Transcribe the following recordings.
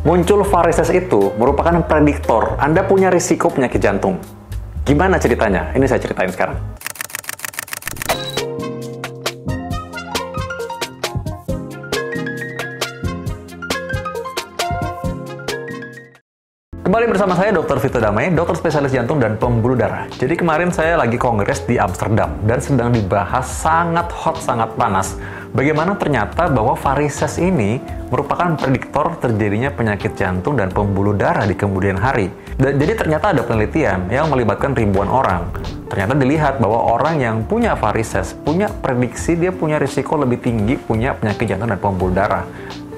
Muncul varises itu merupakan prediktor Anda punya risiko penyakit jantung. Gimana ceritanya? Ini saya ceritain sekarang. Kembali bersama saya Dr. Vito Damai, dokter spesialis jantung dan pembuluh darah. Jadi kemarin saya lagi kongres di Amsterdam dan sedang dibahas sangat hot, sangat panas. Bagaimana ternyata bahwa varises ini merupakan prediktor terjadinya penyakit jantung dan pembuluh darah di kemudian hari. Dan jadi ternyata ada penelitian yang melibatkan ribuan orang. Ternyata dilihat bahwa orang yang punya varises punya prediksi dia punya risiko lebih tinggi punya penyakit jantung dan pembuluh darah.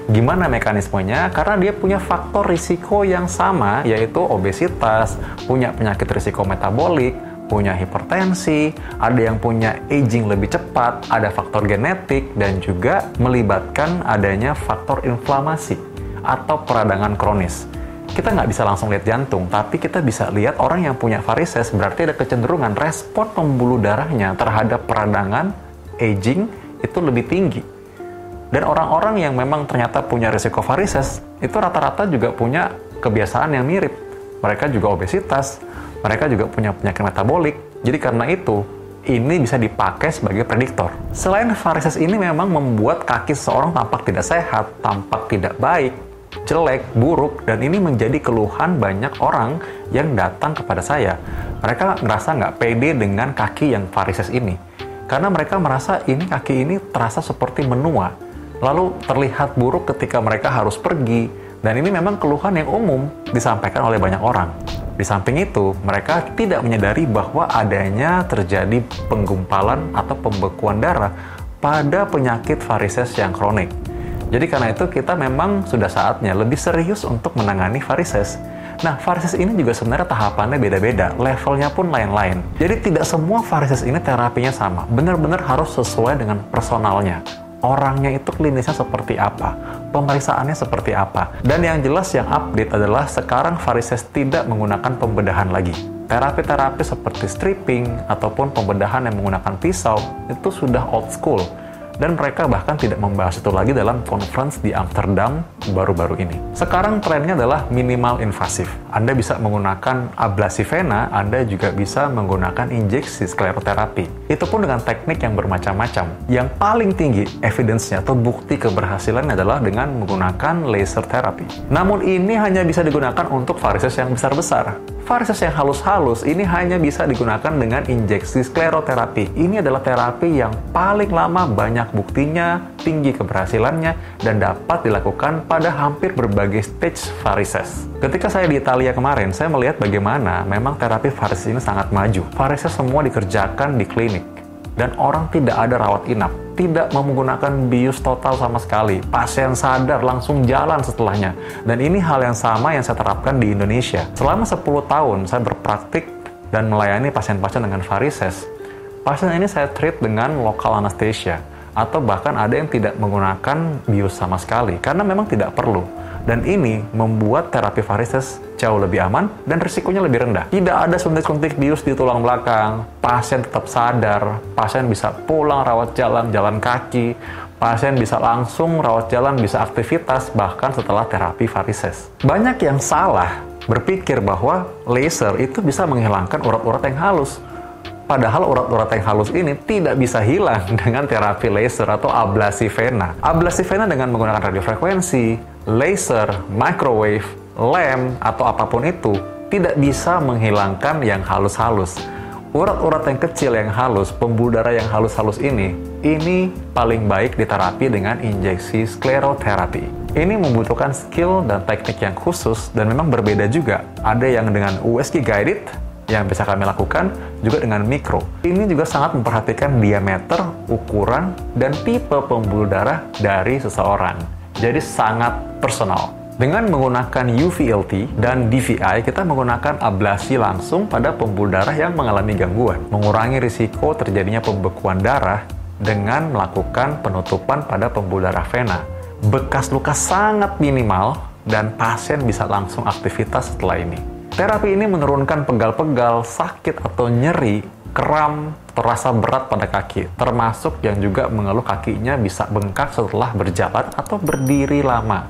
Gimana mekanismenya? Karena dia punya faktor risiko yang sama, yaitu obesitas, punya penyakit risiko metabolik, punya hipertensi, ada yang punya aging lebih cepat, ada faktor genetik, dan juga melibatkan adanya faktor inflamasi atau peradangan kronis. Kita nggak bisa langsung lihat jantung, tapi kita bisa lihat orang yang punya varises, berarti ada kecenderungan respon pembuluh darahnya terhadap peradangan, aging, itu lebih tinggi. Dan orang-orang yang memang ternyata punya risiko varises, itu rata-rata juga punya kebiasaan yang mirip. Mereka juga obesitas, mereka juga punya penyakit metabolik. Jadi karena itu, ini bisa dipakai sebagai prediktor. Selain varises ini memang membuat kaki seseorang tampak tidak sehat, tampak tidak baik, jelek, buruk, dan ini menjadi keluhan banyak orang yang datang kepada saya. Mereka ngerasa nggak pede dengan kaki yang varises ini. Karena mereka merasa kaki ini terasa seperti menua. Lalu terlihat buruk ketika mereka harus pergi, dan ini memang keluhan yang umum disampaikan oleh banyak orang. Di samping itu, mereka tidak menyadari bahwa adanya terjadi penggumpalan atau pembekuan darah pada penyakit varises yang kronik. Jadi karena itu kita memang sudah saatnya lebih serius untuk menangani varises. Nah, varises ini juga sebenarnya tahapannya beda-beda, levelnya pun lain-lain. Jadi tidak semua varises ini terapinya sama, benar-benar harus sesuai dengan personalnya. Orangnya itu klinisnya seperti apa, pemeriksaannya seperti apa. Dan yang jelas yang update adalah sekarang varises tidak menggunakan pembedahan lagi. Terapi-terapi seperti stripping ataupun pembedahan yang menggunakan pisau itu sudah old school. Dan mereka bahkan tidak membahas itu lagi dalam conference di Amsterdam baru-baru ini. Sekarang trennya adalah minimal invasif. Anda bisa menggunakan ablasi vena, Anda juga bisa menggunakan injeksi skleroterapi. Itu pun dengan teknik yang bermacam-macam. Yang paling tinggi evidence-nya atau bukti keberhasilannya adalah dengan menggunakan laser terapi. Namun ini hanya bisa digunakan untuk varises yang besar-besar. Varises yang halus-halus ini hanya bisa digunakan dengan injeksi skleroterapi. Ini adalah terapi yang paling lama, banyak buktinya, tinggi keberhasilannya, dan dapat dilakukan pada hampir berbagai stage varises. Ketika saya di Italia kemarin, saya melihat bagaimana memang terapi varises ini sangat maju. Varises semua dikerjakan di klinik, dan orang tidak ada rawat inap, tidak menggunakan bius total sama sekali. Pasien sadar langsung jalan setelahnya. Dan ini hal yang sama yang saya terapkan di Indonesia. Selama 10 tahun saya berpraktik dan melayani pasien-pasien dengan varises. Pasien ini saya treat dengan lokal anesthesia, atau bahkan ada yang tidak menggunakan bius sama sekali karena memang tidak perlu. Dan ini membuat terapi varises jauh lebih aman dan risikonya lebih rendah. Tidak ada suntik-suntik bius di tulang belakang, pasien tetap sadar, pasien bisa pulang rawat jalan, jalan kaki, pasien bisa langsung rawat jalan, bisa aktivitas bahkan setelah terapi varises. Banyak yang salah berpikir bahwa laser itu bisa menghilangkan urat-urat yang halus. Padahal urat-urat yang halus ini tidak bisa hilang dengan terapi laser atau ablasi vena. Ablasi vena dengan menggunakan radiofrekuensi, laser, microwave, lem, atau apapun itu tidak bisa menghilangkan yang halus-halus. Urat-urat yang kecil yang halus, pembuluh darah yang halus-halus ini paling baik diterapi dengan injeksi skleroterapi. Ini membutuhkan skill dan teknik yang khusus dan memang berbeda juga. Ada yang dengan USG guided, yang bisa kami lakukan juga dengan mikro. Ini juga sangat memperhatikan diameter, ukuran, dan tipe pembuluh darah dari seseorang. Jadi sangat personal. Dengan menggunakan UVLT dan DVI, kita menggunakan ablasi langsung pada pembuluh darah yang mengalami gangguan, mengurangi risiko terjadinya pembekuan darah dengan melakukan penutupan pada pembuluh darah vena. Bekas luka sangat minimal dan pasien bisa langsung aktivitas setelah ini. Terapi ini menurunkan pegal-pegal, sakit atau nyeri, kram, terasa berat pada kaki, termasuk yang juga mengeluh kakinya bisa bengkak setelah berjalan atau berdiri lama.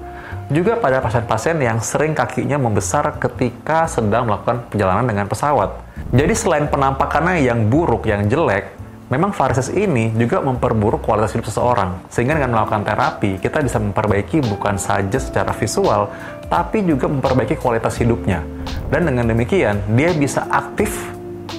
Juga pada pasien-pasien yang sering kakinya membesar ketika sedang melakukan perjalanan dengan pesawat. Jadi selain penampakannya yang buruk, yang jelek, memang varises ini juga memperburuk kualitas hidup seseorang. Sehingga dengan melakukan terapi, kita bisa memperbaiki bukan saja secara visual, tapi juga memperbaiki kualitas hidupnya. Dan dengan demikian, dia bisa aktif,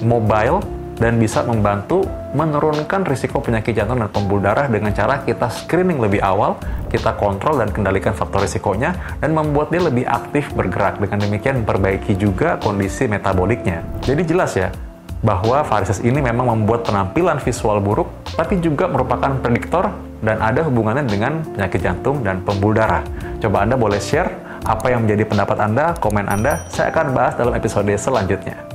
mobile, dan bisa membantu menurunkan risiko penyakit jantung dan pembuluh darah dengan cara kita screening lebih awal, kita kontrol dan kendalikan faktor risikonya, dan membuat dia lebih aktif bergerak. Dengan demikian memperbaiki juga kondisi metaboliknya. Jadi jelas ya, bahwa varises ini memang membuat penampilan visual buruk, tapi juga merupakan prediktor dan ada hubungannya dengan penyakit jantung dan pembuluh darah. Coba Anda boleh share apa yang menjadi pendapat Anda, komen Anda, saya akan bahas dalam episode selanjutnya.